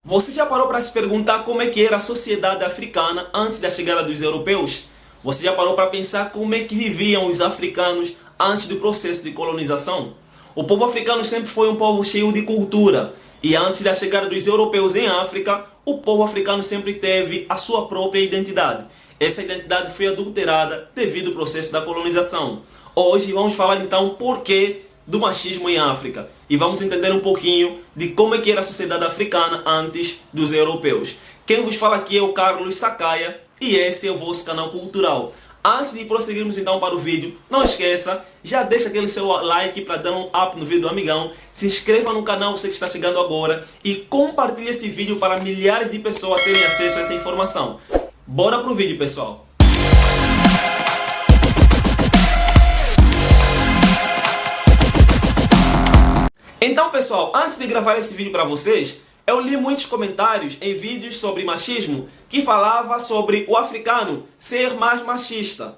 Você já parou para se perguntar como é que era a sociedade africana antes da chegada dos europeus? Você já parou para pensar como é que viviam os africanos antes do processo de colonização? O povo africano sempre foi um povo cheio de cultura, e antes da chegada dos europeus em África, o povo africano sempre teve a sua própria identidade. Essa identidade foi adulterada devido ao processo da colonização. Hoje vamos falar então por que do machismo em África e vamos entender um pouquinho de como é que era a sociedade africana antes dos europeus. Quem vos fala aqui é o Carlos Sacaia e esse é o vosso canal cultural. Antes de prosseguirmos então para o vídeo, não esqueça, já deixa aquele seu like para dar um up no vídeo do amigão, se inscreva no canal você que está chegando agora e compartilhe esse vídeo para milhares de pessoas terem acesso a essa informação. Bora pro vídeo, pessoal! Então, pessoal, antes de gravar esse vídeo para vocês, eu li muitos comentários em vídeos sobre machismo que falava sobre o africano ser mais machista.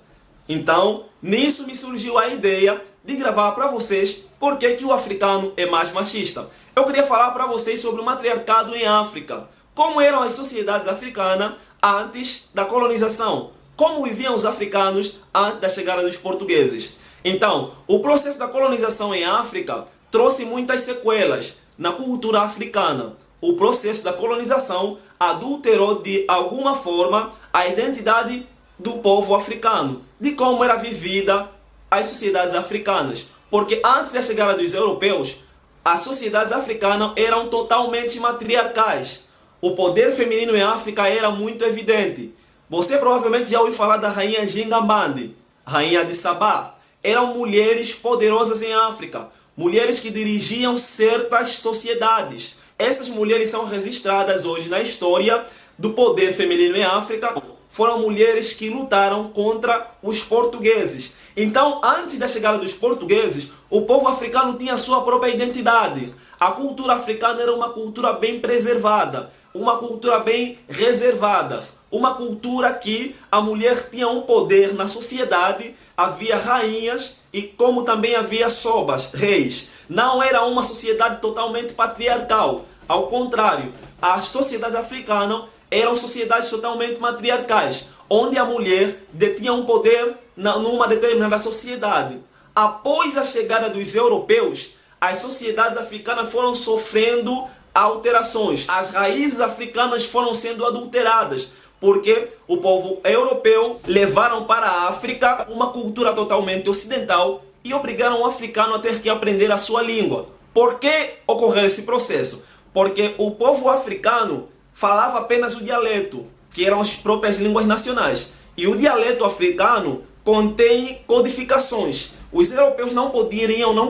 Então, nisso me surgiu a ideia de gravar para vocês por que o africano é mais machista. Eu queria falar para vocês sobre o matriarcado em África. Como eram as sociedades africanas antes da colonização. Como viviam os africanos antes da chegada dos portugueses. Então, o processo da colonização em África trouxe muitas sequelas na cultura africana. O processo da colonização adulterou de alguma forma a identidade do povo africano, de como era vivida as sociedades africanas. Porque antes da chegada dos europeus, as sociedades africanas eram totalmente matriarcais. O poder feminino em África era muito evidente. Você provavelmente já ouviu falar da rainha Gingambandi, rainha de Sabá. Eram mulheres poderosas em África. Mulheres que dirigiam certas sociedades. Essas mulheres são registradas hoje na história do poder feminino em África. Foram mulheres que lutaram contra os portugueses. Então, antes da chegada dos portugueses, o povo africano tinha sua própria identidade. A cultura africana era uma cultura bem preservada, uma cultura bem reservada. Uma cultura que a mulher tinha um poder na sociedade, havia rainhas e como também havia sobas, reis. Não era uma sociedade totalmente patriarcal. Ao contrário, as sociedades africanas eram sociedades totalmente matriarcais, onde a mulher detinha um poder numa determinada sociedade. Após a chegada dos europeus, as sociedades africanas foram sofrendo alterações. As raízes africanas foram sendo adulteradas. Porque o povo europeu levaram para a África uma cultura totalmente ocidental e obrigaram o africano a ter que aprender a sua língua. Por que ocorreu esse processo? Porque o povo africano falava apenas o dialeto, que eram as próprias línguas nacionais. E o dialeto africano contém codificações. Os europeus não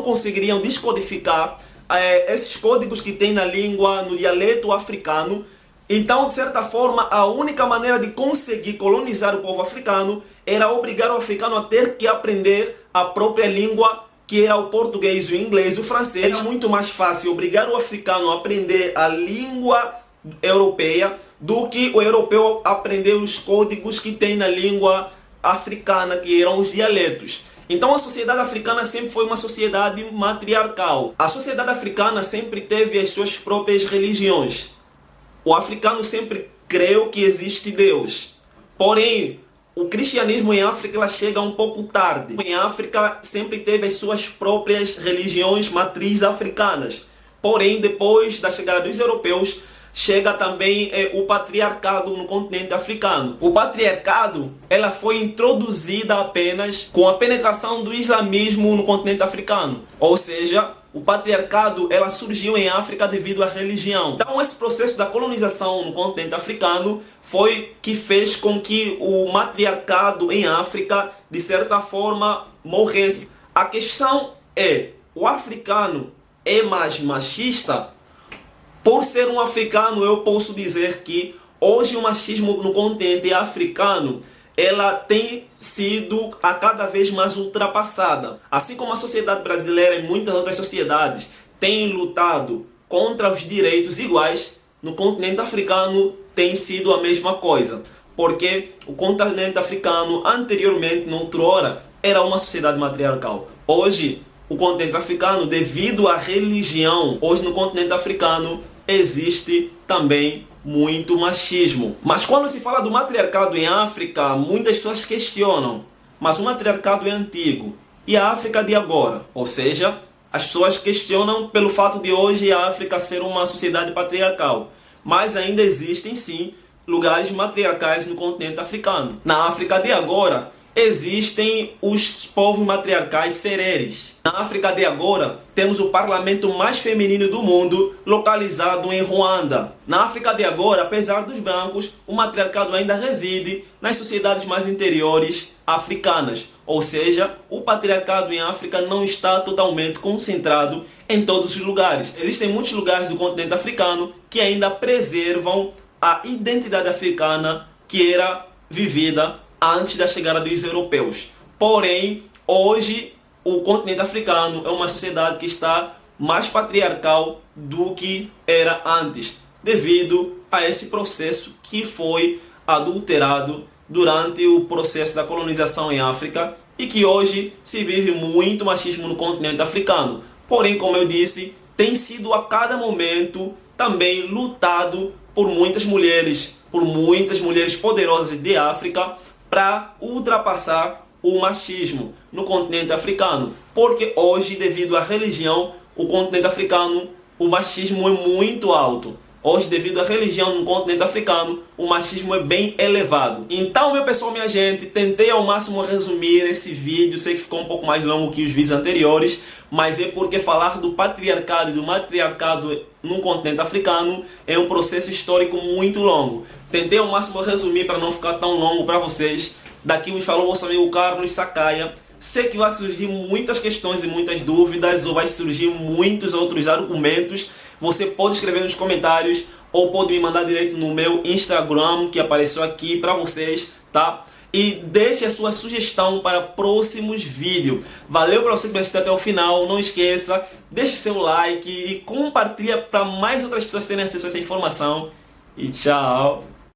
conseguiriam descodificar esses códigos que tem na língua, no dialeto africano. Então, de certa forma, a única maneira de conseguir colonizar o povo africano era obrigar o africano a ter que aprender a própria língua, que era o português, o inglês, o francês. Era muito mais fácil obrigar o africano a aprender a língua europeia do que o europeu aprender os códigos que tem na língua africana, que eram os dialetos. Então a sociedade africana sempre foi uma sociedade matriarcal. A sociedade africana sempre teve as suas próprias religiões. O africano sempre creu que existe Deus. Porém, o cristianismo em África ela chega um pouco tarde. Em África sempre teve as suas próprias religiões matrizes africanas. Porém, depois da chegada dos europeus, chega também o patriarcado no continente africano. O patriarcado ela foi introduzida apenas com a penetração do islamismo no continente africano. Ou seja, o patriarcado ela surgiu em África devido à religião. Então esse processo da colonização no continente africano foi que fez com que o matriarcado em África, de certa forma, morresse. A questão é, o africano é mais machista? Por ser um africano, eu posso dizer que hoje o machismo no continente africano ela tem sido a cada vez mais ultrapassada. Assim como a sociedade brasileira e muitas outras sociedades têm lutado contra os direitos iguais, no continente africano tem sido a mesma coisa. Porque o continente africano anteriormente, noutrora, era uma sociedade matriarcal. Hoje, o continente africano, devido à religião, hoje no continente africano, existe também muito machismo. Mas quando se fala do matriarcado em África, muitas pessoas questionam, mas o matriarcado é antigo e a África de agora? Ou seja, as pessoas questionam pelo fato de hoje a África ser uma sociedade patriarcal, mas ainda existem sim lugares matriarcais no continente africano. Na África de agora existem os povos matriarcais sereres. Na África de agora temos o parlamento mais feminino do mundo, localizado em Ruanda. Na África de agora, apesar dos brancos, o matriarcado ainda reside nas sociedades mais interiores africanas. Ou seja, o patriarcado em África não está totalmente concentrado em todos os lugares. Existem muitos lugares do continente africano que ainda preservam a identidade africana que era vivida antes da chegada dos europeus. Porém, hoje o continente africano é uma sociedade que está mais patriarcal do que era antes, devido a esse processo que foi adulterado durante o processo da colonização em África e que hoje se vive muito machismo no continente africano. Porém, como eu disse, tem sido a cada momento também lutado por muitas mulheres poderosas de África para ultrapassar o machismo no continente africano. Porque hoje, devido à religião, o continente africano, o machismo é muito alto. Hoje, devido à religião no continente africano, o machismo é bem elevado. Então, meu pessoal, minha gente, tentei ao máximo resumir esse vídeo. Sei que ficou um pouco mais longo que os vídeos anteriores, mas é porque falar do patriarcado e do matriarcado no continente africano é um processo histórico muito longo. Tentei ao máximo resumir para não ficar tão longo para vocês. Daqui nos falou o vosso amigo Carlos Sacaia. Sei que vai surgir muitas questões e muitas dúvidas, ou vai surgir muitos outros argumentos. Você pode escrever nos comentários ou pode me mandar direto no meu Instagram, que apareceu aqui para vocês, tá? E deixe a sua sugestão para próximos vídeos. Valeu para você que assistiu até o final. Não esqueça, deixe seu like e compartilha para mais outras pessoas terem acesso a essa informação. E tchau!